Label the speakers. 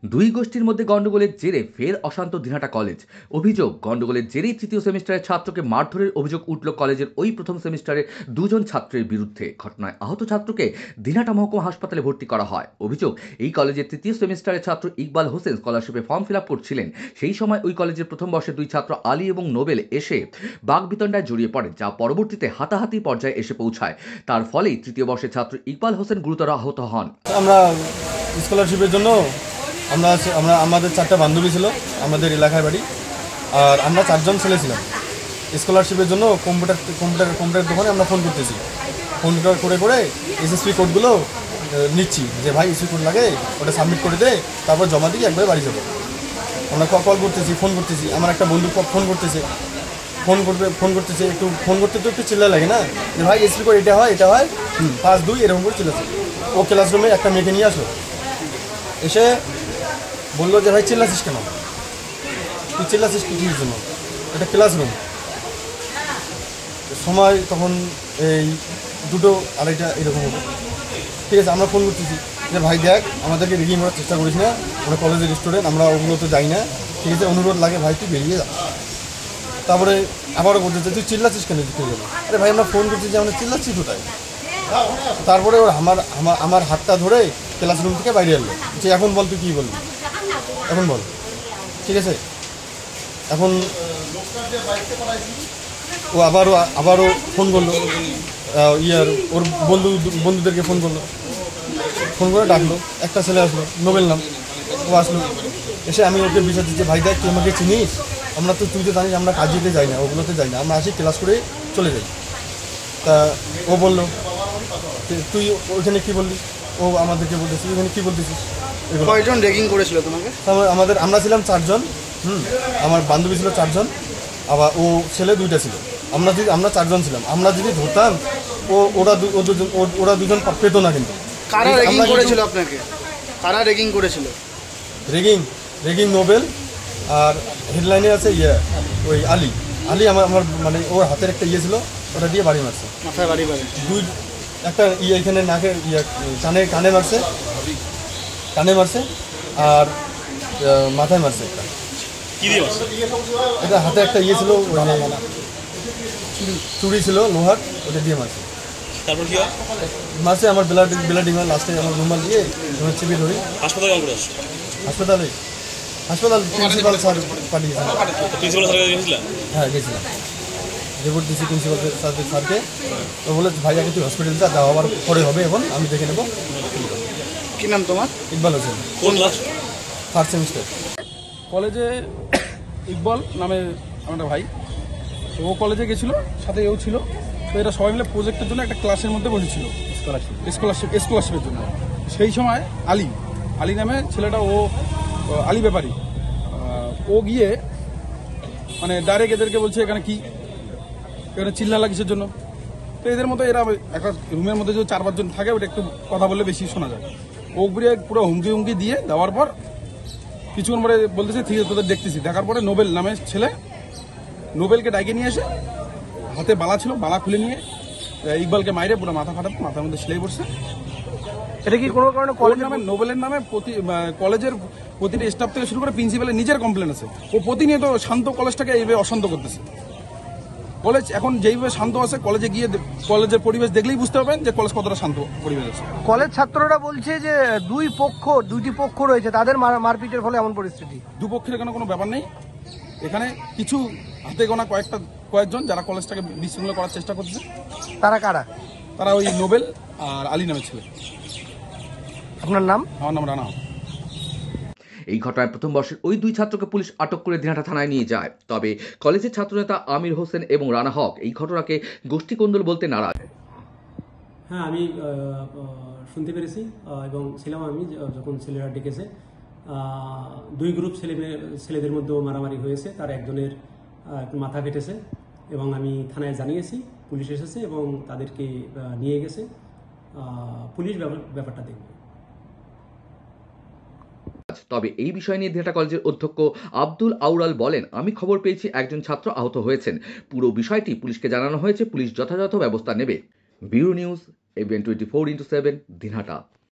Speaker 1: দুই গোষ্ঠীর মধ্যে গন্ডগোলের জেরে ফের অশান্ত দিনহাটা কলেজ। অভিযোগ, গন্ডগোলের জেরেই তৃতীয় সেমিস্টারের ছাত্রকে মারধরের অভিযোগ উঠল কলেজের ওই প্রথম সেমিস্টারের দুজন ছাত্রের বিরুদ্ধে। ঘটনায় আহত ছাত্রকে দিনহাটা মহকুমা হাসপাতালে ভর্তি করা হয়। অভিযোগ, এই কলেজের তৃতীয় সেমিস্টারের ছাত্র ইকবাল হোসেন স্কলারশিপে ফর্ম ফিল আপ করছিলেন। সেই সময় ওই কলেজের প্রথম বর্ষের দুই ছাত্র আলী এবং নোবেল এসে বাগবিতণ্ডায় জড়িয়ে পড়ে, যা পরবর্তীতে হাতাহাতি পর্যায়ে এসে পৌঁছায়। তার ফলেই তৃতীয় বর্ষের ছাত্র ইকবাল হোসেন গুরুতর আহত হন।
Speaker 2: আমরা স্কলারশিপের জন্য আমরা আমরা আমাদের 4টা বান্ধবী ছিল আমাদের এলাকায় বাড়ি, আর আমরা 4জন ছেলে ছিলাম। স্কলারশিপের জন্য কম্পিউটার দোকানে আমরা ফোন করতেছি। ফোন করে করে এসএসপি কোডগুলো নিচ্ছি যে ভাই এসএসপি কোড লাগে, ওটা সাবমিট করে দে, তারপর জমা দিয়ে একবারে বাড়ি যাবো। আমরা কল করতেছি, ফোন করতেছি, আমার একটা বন্ধু ফোন করতেছে, একটু ফোন করতে তো একটু চিল্লা লাগে না, যে ভাই এসএসপি কোড এটা হয় 5-2 এরকম করে চিল্লাচ্ছে। ও ক্লাসরুমে একটা মেয়েকে নিয়ে আসলো, এসে বললো যে ভাই চিল্লাছিস কেন, তুই চিল্লাছিস কিসের জন্য, এটা ক্লাসরুম। সময় তখন এই 2:30 এরকম হবে। ঠিক আছে, আমরা ফোন করতেছি যে ভাই দেখ, আমাদেরকে রিগিং করার চেষ্টা করিস না, আমরা কলেজের স্টুডেন্ট, আমরা ওগুলো তো যাই না, ঠিক আছে, অনুরোধ লাগে ভাই তুই বেরিয়ে যা। তারপরে আবারও বলতেছে তুই চিল্লাছিস কেন, দিতে গেলো, আরে ভাই আমরা ফোন করছি যে আমরা চিল্লাচ্ছি কোথায়। তারপরে ওর আমার হাতটা ধরে ক্লাসরুম থেকে বাইরে আনলো, যে এখন বল তুই কী বলবি, এখন বল। ঠিক আছে, এখন ও আবারও ফোন করলো, ওর বন্ধুদেরকে ফোন করে ডাকলো। একটা ছেলে আসলো, নোবেল নাম, ও আসলো, এসে আমি ওকে বিষয় দিচ্ছি, ভাই দেখ তুই আমাকে চিনিস, আমরা তো তুই তো জানিস আমরা কাজেতে যাই না, ওগুলোতে যাই না, আমরা আসি ক্লাস করে চলে যাই। তা ও বললো তুই ওইখানে কী বললি, ও আমাদেরকে বলতেছি ওইখানে কী বলতেছিস।
Speaker 3: কয়জন রেগিং করেছিল তোমাকে?
Speaker 2: আমরা ছিলাম 4জন, আমার বান্ধবী ছিল 4জন, আবার ও ছেলে 2টা ছিল। আমরা 4জন ছিলাম। আমরা যদি ধরতাম ওরা দুজন পেতো না। কিন্তু
Speaker 3: কারা রেগিং করেছিল আপনাকে? কারা রেগিং করেছিল?
Speaker 2: রেগিং নোবেল, আর হেডলাইনে আছে ওই আলী আমার মানে ওর হাতের একটা ছিল, ওটা দিয়ে বাড়ি মারছে,
Speaker 3: মাথায় বাড়ি
Speaker 2: একটা এখানে নাকে কানে মারছে, আর মাথায় মারছে একটা। এটা হাতে একটা ছিল, চুড়ি ছিল লোহার, ওটা দিয়ে মারছে।
Speaker 4: তারপর কি হয়?
Speaker 2: মারছে, আমার ব্লাডিং হয়, লাস্টে আমার রুমাল দিয়ে চিপি ধরি হাসপাতালে প্রিন্সিপাল স্যার পাঠিয়েছেন। হ্যাঁ গেছিলাম, রিপোর্ট দিয়েছি প্রিন্সিপাল স্যারকে। তো বলে ভাই আগে তুই হসপিটাল যা, আবার পরে হবে, এখন আমি দেখে নেবো।
Speaker 3: কী নাম তোমার?
Speaker 2: ইকবাল হোসেন,
Speaker 4: কোন ক্লাস?
Speaker 2: 3rd semester.
Speaker 5: কলেজে ইকবাল নামে আমার ভাই, তো ও কলেজে গেছিলো, সাথে এও ছিল। তো এরা সবাই মিলে প্রজেক্টের জন্য একটা ক্লাসের মধ্যে বসেছিল, স্কলারশিপের জন্য। সেই সময় আলী নামে ছেলেটা, ও আলী ব্যাপারী, ও গিয়ে মানে ডাইরেক্ট এদেরকে বলছে এখানে চিল্লা লাগিসের জন্য। তো এদের মতো এরা একটা রুমের মধ্যে যে 4-5 জন থাকে, ওটা একটু কথা বললে বেশি শোনা যায়। ও পুরো হুমকি দিয়ে দেওয়ার পর কিছুক্ষণ পরে বলতেছে ঠিক আছে তোদের দেখতেছি। দেখার পরে নোবেল নামে ছেলে, নোবেলকে ডাইকে নিয়ে এসে, হাতে বালা ছিল, বালা খুলে নিয়ে ইকবালকে মাইরে পুরো মাথার মধ্যে সেলাই পড়ছে।
Speaker 3: এটা কি কোনো কারণে
Speaker 5: নোবেলের নামে কলেজের প্রতিটি স্টাফ থেকে শুরু করে প্রিন্সিপালের নিজের কমপ্লেন আছে। ও প্রতিনিয়ত শান্ত কলেজটাকে এইভাবে অশান্ত করতেছে। কলেজ এখন যেইভাবে শান্ত আছে, কলেজে গিয়ে কলেজের পরিবেশ দেখলেই বুঝতে পারবেন যে কলেজ কতটা শান্ত পরিবেশ আছে।
Speaker 3: কলেজ ছাত্ররা বলছে যে দুইটি পক্ষ রয়েছে, তাদের মারপিটের ফলে এমন পরিস্থিতি।
Speaker 5: দুপক্ষের এখানে কোনো ব্যাপার নেই। এখানে কিছু হাতে গোনা কয়েকজন যারা কলেজটাকে বিশৃঙ্খলা করার চেষ্টা করছে।
Speaker 3: তারা কারা?
Speaker 5: তারা ওই নোবেল আর আলী নামের ছেলে।
Speaker 3: আপনার নাম?
Speaker 5: আমার নাম রানা।
Speaker 1: এই ঘটনায় প্রথম বর্ষের ওই দুই ছাত্রকে পুলিশ আটক করে দিনহাটা থানায় নিয়ে যায়। তবে কলেজের ছাত্রনেতা আমির হোসেন এবং রানা হক এই ঘটনাকে গোষ্ঠীকন্দল বলতে নারাজ।
Speaker 6: হ্যাঁ, আমি শুনতে পেরেছি এবং ছিলাম আমি যখন ছেলেরা ডেকেছে। 2 গ্রুপ ছেলেদের মধ্যেও মারামারি হয়েছে, তার একজনের মাথা কেটেছে এবং আমি থানায় জানিয়েছি, পুলিশ এসেছে এবং তাদেরকে নিয়ে গেছে। পুলিশ ব্যাপারটা দেখবে।
Speaker 1: তবে এই বিষয় নিয়ে দিনহাটা কলেজের অধ্যক্ষ আব্দুল আউরাল বলেন, আমি খবর পেয়েছি একজন ছাত্র আহত হয়েছেন। পুরো বিষয়টি পুলিশকে জানানো হয়েছে, পুলিশ যথাযথ ব্যবস্থা নেবে। Bureau news, ABN 24x7, Dinhata.